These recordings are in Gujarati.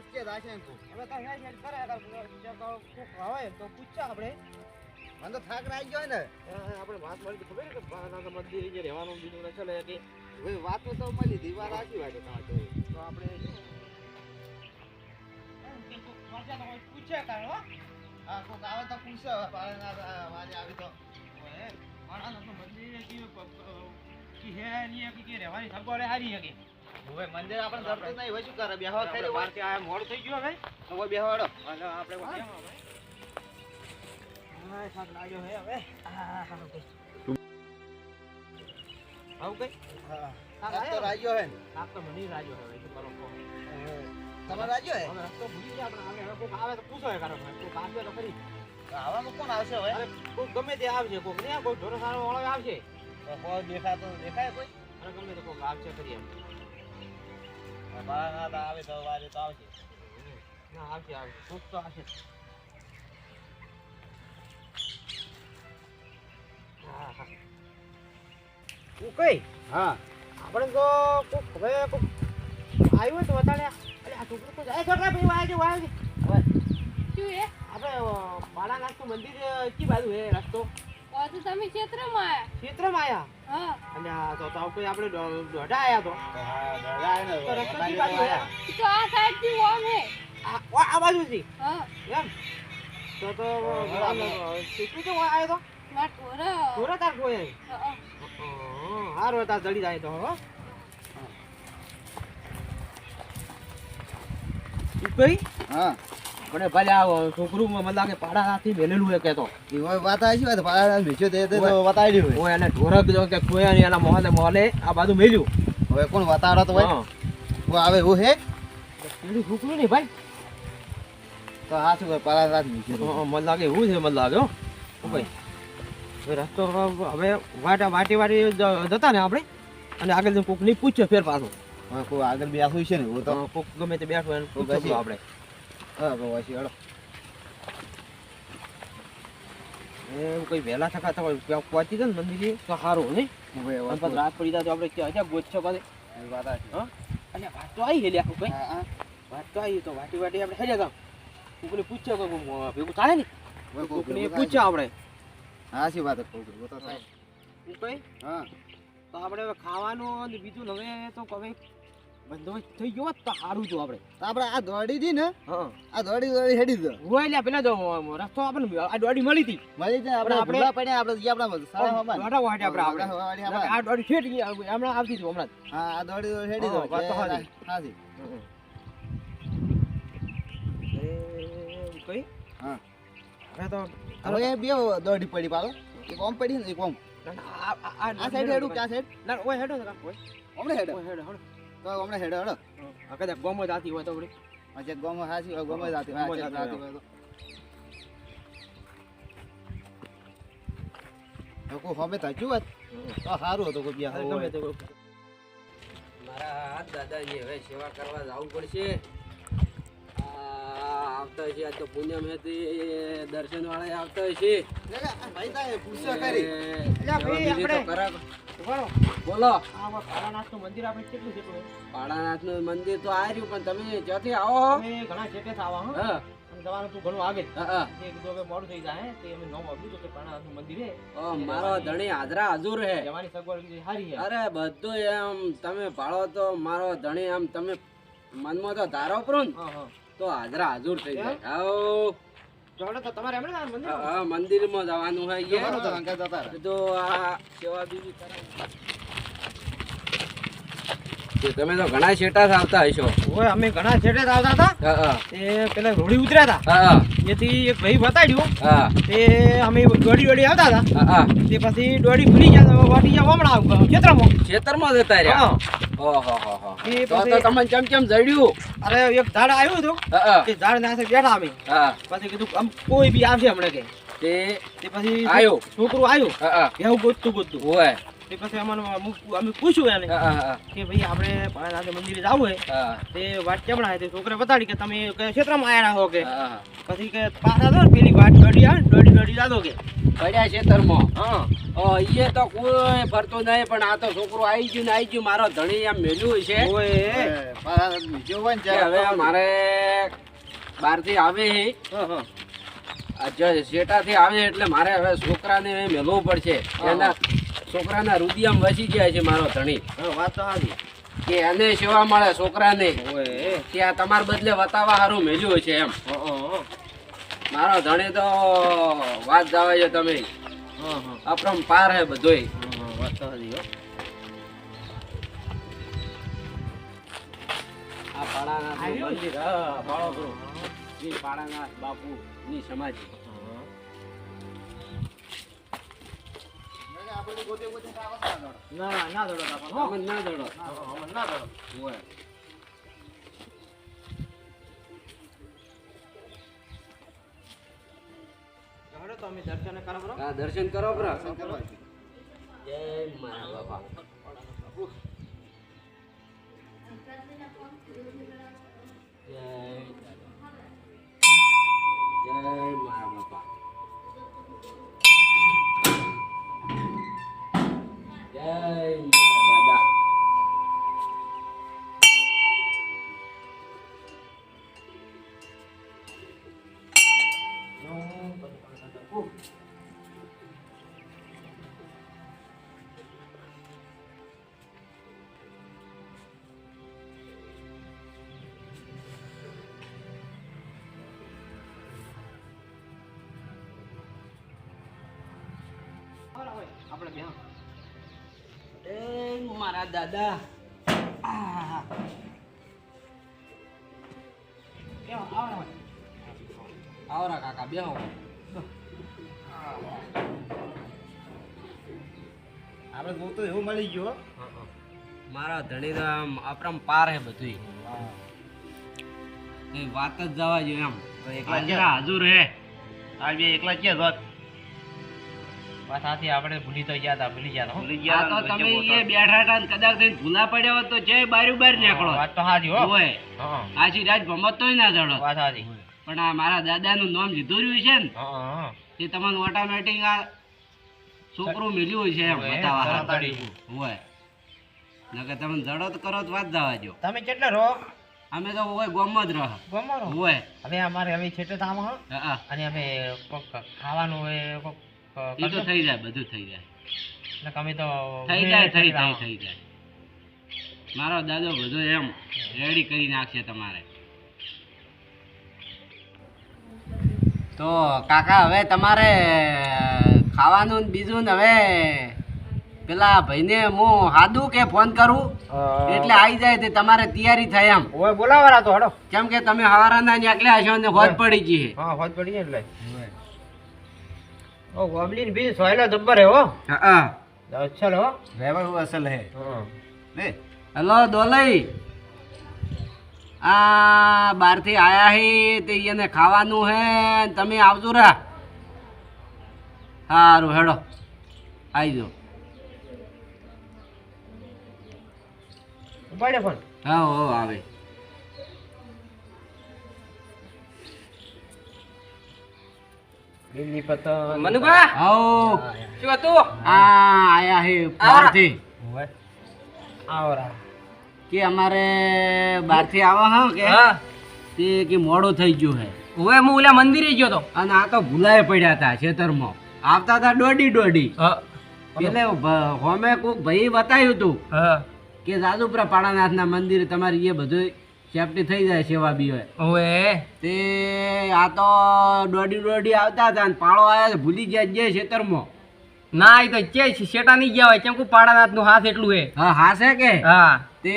વચ્ચે દાશે કો હવે તો હેડ હેડ કરે અગર કોક આવે તો પૂછા આપણે મને તો થાક રાઈ ગયો ને આપણે વાત મળી ખબર કે બાના મંદિર જે રહેવાનું બીજું ન ચાલે કે હવે વાતો તો મળી દીવા રાખી વાત તમારે તો આપણે પૂછે કાઢો હા કોક આવે તો પૂછો પાળના વાજે આવી તો ઓએ બાના તો મંદિર કે હે ની કે રહેવાની સગવડ હારી હે કે હવે મંદિર આપણે દર્શન નહીં હોય શું કરે બેહવા આપણે ખાઈ વાર કે આ મોડ થઈ ગયો હવે તો કોઈ બેહવાડો અને આપણે હવે હા સાક લાગ્યો હે હવે હા હા આવ કઈ હા આ તો રાજો હે ને આપ તો મને રાજો હવે શું કરો કો તમારે રાજો હે હવે રસ્તો ભૂલી ગયા આપણે હવે કોક આવે તો પૂછો હે કારણ કોક આવે તો ખરી આવામાં કોણ આવશે હવે અરે કોક ગમે તે આવશે કોક ને કોઈ ઢોરો સારો વાળો આવશે તો કોઈ દેખાતો દેખાય કોઈ અને ગમે તો કોક આવશે ખરી એમ બાળના તો આવે તો વાજે તો આવશે ના આવશે આવશે કોક તો આવશે હા હા તું કઈ હા આપણે તો કોક હવે કોક આવ્યું તો બતાડે અરે આ છોકરો તો જાય છોકરા ભાઈ વાય છે હવે શું હે આપણે બાળાનાથનું મંદિર કી બાજુ હે રસ્તો તો તમે ક્ષેત્રમાં આયા ક્ષેત્રમાં આયા હા અને આ તો કોઈ આપણે દોઢા આયા તો હા ડરાય ને તો રસ્તો કી બાજુ હે તો આ સાઈડ થી ઓમ હે આ બાજુથી હા એમ તો શીખવી તો આવ્યો તો ના ઢોરા થોડા તાર કોઈ હા હારો તાર જડી જાય તો હો કઈ હા મને ભલે આ છોકરું મને લાગે પાડાથી મેલેલું હે કેતો એ વાત આવી વાત પાળા ભીચો દે તો બતાવી દઉં ઓય એને ઢોરક જો કે કોયા ની એના મોહલે આ બાજુ મેલ્યું હવે કોણ બતાડો તો ભાઈ કો આવે એવું હે પેલું છોકરું નહીં ભાઈ તો આ શું પાળા રાત ભીચો મને લાગે એવું છે મને લાગે હો ભાઈ હવે રસ્તો હવે વાટી જતા ને આપણે અને આગળ કોક ની પૂછે ફેર પાછો હવે કોઈ આગળ બેઠું છે ને હું તો કોક ગમે તે બેઠો એને કોક પૂછો હશે. આપણે હા પછી હળો એવું કઈ વહેલા થકા તો પહોંચી જાય ને મંદિર તો સારું નહીં હવે અને પછી રાત પડી જાય તો આપણે ક્યાં ગોચ્છો પાછે વાત આવી હા અને વાત તો આવી ગયેલી આખું કઈ હા વાત તો આવી તો વાટી આપણે હેડ્યા હતા કોકને પૂછ્યો કોઈ ભેગું થાય ને હવે કોકને પૂછ્યો આપણે હા શી વાત કહું છું તો થાય હું કઈ હા તો આપણે હવે ખાવાનું અને બીજું હવે તો હવે બંધોબસ્ત થઈ ગયો હોત તો સારું હતું આપણે તો આપણે આ દોડી દી ને હા આ દોડી હેડી દો હોય લ્યા પેલા જો રસ્તો આપણને આ દોડી મળી હતી મળી જાય આપણે આપણે- ભૂલા પડ્યા આપણે જે આપણા સારા હવામાન દોડા વાટે આપણે વાડી આપણે. આ દોડી છેટ ગઈ હમણાં આવતી હતી હમણાં જ. હા આ દોડી હેડી દો હા, વાત તો સાચી. હાજી એ કઈ હા હવે તો હવે એ બે દોડી પડી પાડો એક ઓમ પડી ને એક ઓમ આ સાઈડ હેડું ક્યાં સાઈડ ના ઓય હેડો ને ઓય હમણે હેડો ઓય હેડો હેડો તો હમણે હેડો હેડો આ કદાચ ગોમો જાતી હોય તો વળી અચ્છા ગોમો હાસી હોય ગોમો જાતી ગોમો હોય જાતી જાતી હોય તો કોઈ હવે થાચ્યું હોત તો સારું હતું કોઈ બે ગમે તે મારા હાથ દાદાજી હવે સેવા કરવા જવું પડશે આવતા હશે આજ તો પૂનમ હતી દર્શન વાળા આવતા હશે ભાઈ તાએ પૂછ્યા કરી બોલો પાડાનાથ નું મંદિર આપણે કેટલું છે પાડાનાથ નું મંદિર તો આ રહ્યું પણ તમે જ્યાંથી આવો ઘણા છેટે આવા હા જવાનું તું ઘણું આગળ એક તો હવે મોડું થઈ જાય તે અમે નવું આવ્યું તો કે પાડાનાથ નું મંદિર હે મારો ધણી હાજરા હજુર હે જવાની સગવડ સારી હે અરે બધું એમ તમે ભાળો તો મારો ધણી આમ તમે મનમાં તો ધારો કરો ને તો હાજરા હજુર થઈ જાય આવો તો તમારે એમ મંદિર હા મંદિરમાં જવાનું હોય તો આ સેવા બીજી તમે તો ઘણા છેટા આવતા હશો ઓય અમે ઘણા છેટે આવતા હતા હા એ પેલા રોડી ઉતર્યા હતા હા એથી એક ભાઈ બતાડ્યું હા તે અમે દોડી આવતા હતા હા તે પછી દોડી ભૂલી ગયા વાટી ગયા હમણાં ખેતરમાં જતા રહ્યા ઓહો એ તો તમને ચમ જડ્યું અરે એક ઝાડ આવ્યું હતું તે ઝાડ નાસે બેઠા અમે હા પછી કીધું આમ કોઈ બી આવશે હમણાં કે તે પછી આવ્યો છોકરો આવ્યો હા એવું ગોતતું હોય તે પછી અમે પૂછ્યું એને કે ભાઈ આપણે પાડાનાથ મંદિરે જવું હે તે વાત કેમ તે છોકરા બતાડી કે તમે ક્ષેત્રમાં આવ્યા હો કે પછી કે પાછા તો પેલી વાત દોડી આવે દોડી જાતો કે પડ્યા ક્ષેત્રમાં હા એ તો કોઈ ફરતો નહીં પણ આ તો છોકરો આવી ગયું મારો ધણી આમ મેલ્યું છે હવે મારે બહારથી આવે હે. આ જે શેટાથી આવે એટલે મારે હવે છોકરાને મેળવવું પડશે. એના છોકરાના રુદિયામાં વસી ગયા છે મારો ધણી. વાત તો સાચી કે એને સેવા મળે છોકરાને ત્યાં તમારા બદલે વતાવા સારું મેલ્યું છે એમ. મારો ધણી તો વાત જવા છે તમે અપરંપાર હે બધોય. વાત તો સાચી હો. આ પાડાના મંદિર હા બાળો શ્રી પાડાનાથ બાપુ ની સમાધિ. ના ના દોડો તમે ના દોડો. ના દોડો હોય. તો અમે દર્શન કરો બરો. હા દર્શન કરો બરા. કરવા જય મારા બાપા. જય મારા બાપા. જય મારા દાદા. આપણે બે એ મારા દાદા. કેમ આવવા આવરા કાકા બેહો. આપણે જોતું એવું મળી ગયું. મારા ધણી તો આમ અપરંપાર હે બધું. એ વાત જ જવા જોઈએ એમ. એકલા હાજર હે. આ બે એકલા છે જોત. વાત સાચી આપણે ભૂલી તો ગયા હતા ભૂલી ગયા ભૂલી આ ગયા તો હતા, તમે વચ્ચે એ બેઠા હતા ને કદાચ થઈને ભૂલા પડ્યા હોત તો જય બારી બાર નીકળો. વાત તો સાચી હો. હોય હા આછી રાત ભમત તોય ના જડો. વાત સાચી. પણ આ મારા દાદાનું નામ લીધું રહ્યું છે ને હા તે તમને ઓટોમેટિક આ છોકરું મિલ્યું છે એમ બતાવવા હારું. હોય નકર તમે જડો તો કરો તો વાત જવા જો. તમે કેટલા રહો? અમે તો હોય ગોમમાં જ રહો. ગમારો. હોય હવે અમારે હવે છેટે તામ હ હા અને અમે કોક ખાવાનું હોય કોક એ તો થઈ જાય બધું થઈ જાય. એટલે અમે તો થઈ જાય થઈ જાય. મારો દાદો બધું એમ રેડી કરી નાખશે તમારે. તો કાકા હવે તમારે ખાવાનું ને બીજું ને હવે પેલા ભાઈને હું હાદું કે ફોન કરું એટલે આવી જાય તે તમારે તૈયારી થાય એમ. ઓય બોલાવારા તો હડો. કેમ કે તમે હવારાના નીકળ્યા હશો ને હોજ પડી ગઈ છે. હા હોજ પડી એટલે ઓ ગોબલિન બી સોયલો દબ્બર હે હો. હા અસલ હો. ડ્રાઈવર અસલ હે. હા લે હેલો દોલઈ આ બહારથી આયા હે તે એને ખાવાનું હે તમે આવજો રા. સારું હેડો આવજો. ઉપાડે ફોન. હા હો આવે. લીલી પતંગ મનુભા આવો શું હતું આ આયા હે બહારથી ઓય આવરા કે અમારે બહારથી આવા હા કે તે કે મોડું થઈ ગયું હે. ઓય હું ઓલા મંદિરે ગયો તો. અને આ તો ભૂલાય પડ્યા હતા ખેતરમાં આવતા હતા દોડી એટલે હોમે કોક ભાઈ બતાવ્યું હતું હા કે જાદુપુરા પાડાનાથના મંદિર તમારી એ બધું સેફટી થઈ જાય સેવા બી હોય. ઓય તે આ તો દોડી આવતા હતા ને પાળો આવ્યા ભૂલી ગયા જે ખેતરમાં. ના એ તો કે શેટા નહીં ગયા હોય કેમ કે પાડાનાથ નું હાથ એટલું હે. હા હા છે કે હા તે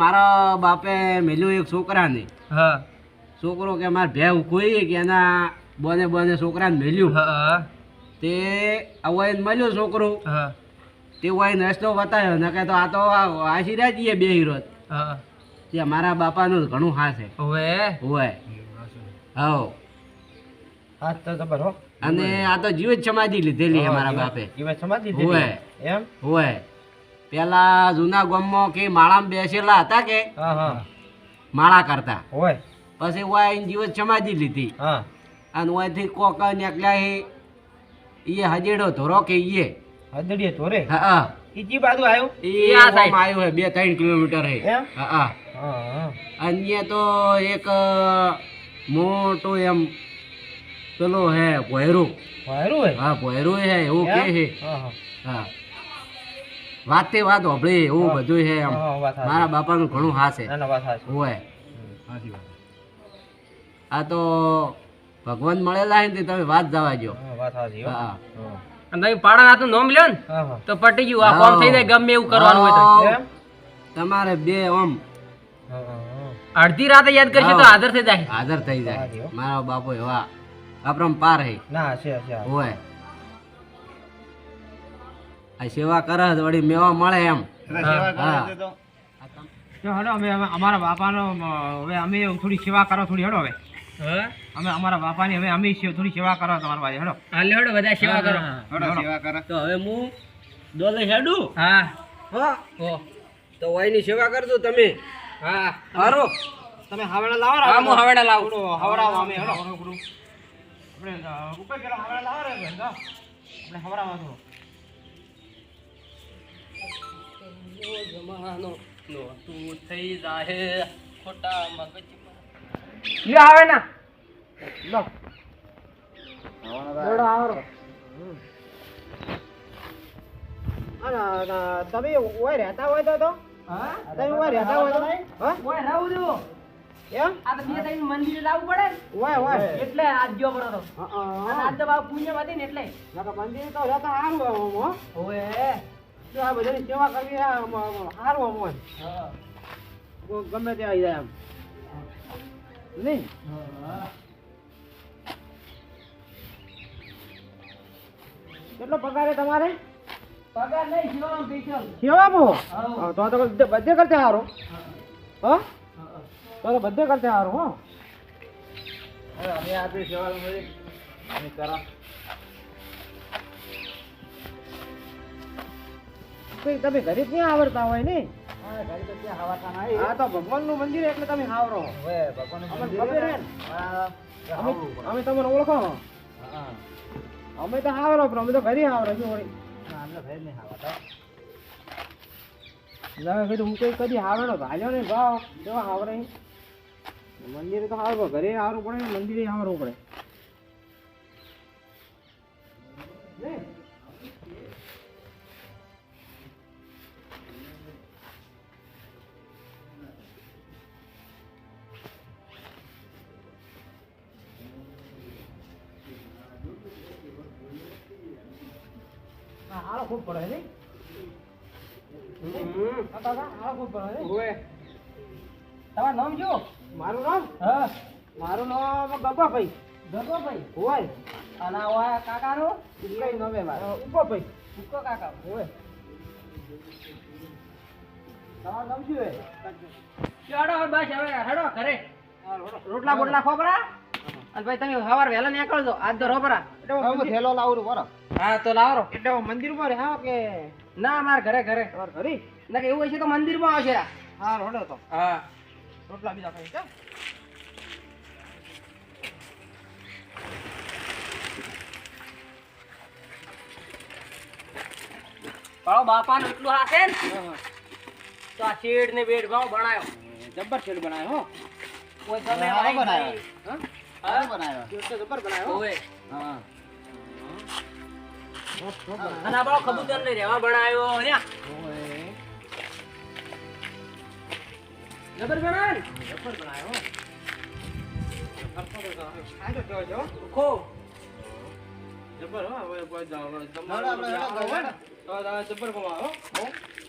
મારા બાપે મેલ્યું એક છોકરાને. હા છોકરો કે મારે ભેવ ખોઈ કે એના બોને છોકરાને મેલ્યું. હા તે આવાઈને મળ્યો છોકરો હા તે વાઈને રસ્તો બતાવ્યો ન કે તો આ તો આશીર્વાદ જઈએ બે હીરો. હા તે મારા બાપાનું ઘણું હાથ છે. ઓય હોય હવ હાથ તો જબર હો. અને આ તો જીવ જ સમાધિ લીધેલી છે મારા બાપે. જીવન સમાધિ ઓય. દીધી એમ. હોય પેલા જૂના ગામમાં કે માળામાં બેસેલા હતા કે હા હા માળા કરતા ઓય પછી ઓય જીવ જ સમાધિ લીધી હા અને ઓયથી કોક નીકળ્યા એ હજેડો ધોરો કે ઈએ હદડીએ તોરે હા ઈ જી બાજુ આવ્યો એ આમ આવ્યો હે 2-3 કિલોમીટર હે. એમ? હા અન્ય તો એક મોટો એમ પેલો હે ભોયરું હા ભોયરું હે એવું કે છે હા વાતે વાત હોભળી એવું બધું છે એમ મારા બાપાનું ઘણું હાસે હોય આ તો ભગવાન મળેલા હે ને તમે વાત જવા દો હા તમે પાડા નાતું નોમ લ્યો ને તો પટી ગયું આ કામ થઈ જાય ગમે એવું કરવાનું હોય તો તમારે બે ઓમ અડધી રાતે યાદ કરશે તો હાજર થઈ જાય હાજર થઈ જાય મારા બાપો એવા અપરંપાર હે હોય આ સેવા કરે તો વળી મેવા મળે એમ હા હેડો અમે અમારા બાપાનો હવે અમે થોડી સેવા કરો થોડી હેડો હવે અમે અમારા બાપાની હવે અમે થોડી સેવા કરો તમારા ભાઈ હેડો હાલ હેડો બધા સેવા કરો સેવા કરે તો હવે હું ડોલે હેડું હા હા તો ઓયની સેવા કરજો તમે હા હારો તમે હાવડા લાવો હા હું હવેડા લાવું હવડાવો અમે હેડો આપણે ઉપર પેલો હાવડા લાવો રે આપણે હવડાવો છો જમાનો નો તું થઈ જાહે ખોટા મગજ લ્યો આવે ના લો હેડો આવરો તમે ઓય રહેતા હોય તો હા તમે ઓય રહેતા હોય તો હા ઓય રાવ દો એમ આ તો બે ત્રણ મંદિરે લાવવું પડે ને ઓય એટલે આજ જો પડો તો અને આજ તો બાપ પુણ્ય હતી ને એટલે મંદિર તો રહેતા સારું હો ઓય તો આ બધાની સેવા કરવી સારું હોય ગમે તે આવી જાય એમ નહીં કેટલો પગાર તમારે પગાર નહીં જીવવાનું પૈસા સેવા બહુ તો બધે કરતે સારું હા તો બધે કરતે સારું હો અમે આપી સેવા મળી અમે કરા તમે ઘરે જ નહીં આવડતા હોય ને હા ઘરે તો ત્યાં હવાતા નહીં હા તો ભગવાનનું મંદિર એટલે તમે આવરો હવે ભગવાનનું અમને મંદિર ખબર હે હે ને? ને? હા, અમે તમને ઓળખો હા. અમે તો આવરો પણ અમે તો ઘરે આવરો શું વળી ના, અમે ઘરે નહીં હવાતા. ના કીધું હું કઈ કદી આવડો ભાલ્યો ને ભાવ કેવા આવરે મંદિરે તો આવરો ઘરે આવવું પડે ને મંદિરે આવવું પડે હાલો ખૂબ પડે ને હાલો ખૂબ પડે ને ઓય તમારું નામ જો મારું નામ હા મારું નામ ગગોભાઈ ગગોભાઈ હોય અને ઓય કાકાનું કઈ નવે મારે ઉપોભાઈ ઉક્કો કાકા હોય તમારું નામ શું હે ચાડો બસ હવે હેડો ઘરે રોટલા બોટલા ખોબરા અને ભાઈ તમે સવાર વહેલા નીકળજો આજ તો રોબરા હવે થેલો લાવું છું, બરાબર. હા તો લાવો એટલે મંદિર માં રહે કે ના માર ઘરે ઘરે તમારે ઘરે ના કે એવું હોય છે તો મંદિર માં આવશે હા રોડો તો હા રોટલા બીજા ખાઈ છે પાડો બાપાનું એટલું હાથે ને તો આ શેડ ને બેડ ભાવ બનાવ્યો જબ્બર શેડ બનાવ્યો હો કોઈ તમે હારો આઈ બનાવ્યો. નહીં. હા સારું બનાવ્યો. શેડ તો જબ્બર બનાવ્યો હો. ઓવે. હા. અને આ પાડો કબૂતર ને રહેવા બનાવ્યો ને જબર બનાવ્યો ને જબ્બર બનાવ્યો હો. ખાજો કેવો છે હો. ખૂબ જબ્બર હો હવે કોઈ હેડો આપણે હેડો ગયો ને. જબ્બર બનાવ્યો હો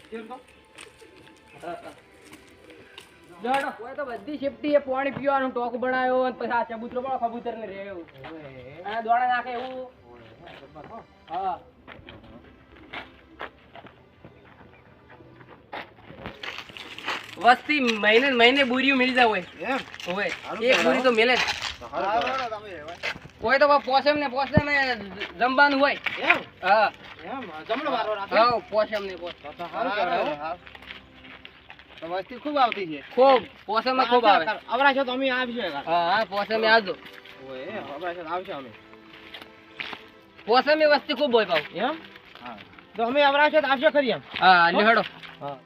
શેડ તો જડો કોઈ તો બધી સેફટી એ પાણી પીવાનું ટોક બનાવ્યો અને પછી આ ચબૂતરો પણ કબૂતર ને રહેવું અને દોડા નાખે એવું હા વસ્તી મહિને ને મહિને બુરીઓ મિલી જાય હોય એમ હોય એક બુરી તો મિલે જ. હારું હેડો તમે રહેવા. કોઈ તો પોસમ ને જમવાનું હોય એમ હા એમ જમણો વારો રાખે હા પોસમ ને પોસ સારું કહેવાય હો. હારું. તો વસ્તી ખૂબ આવતી છે. ખૂબ પોસમ માં ખૂબ આવે આવરા છો તો અમે આવશું એક હા હા પોસમ એ આવજો ઓય આવરા છો તો આવશું અમે પોસમ એ વસ્તી ખૂબ હોય પાછું એમ હા. તો અમે આવરા છો તો આવશે ખરી એમ હા લ્યો હેડો હા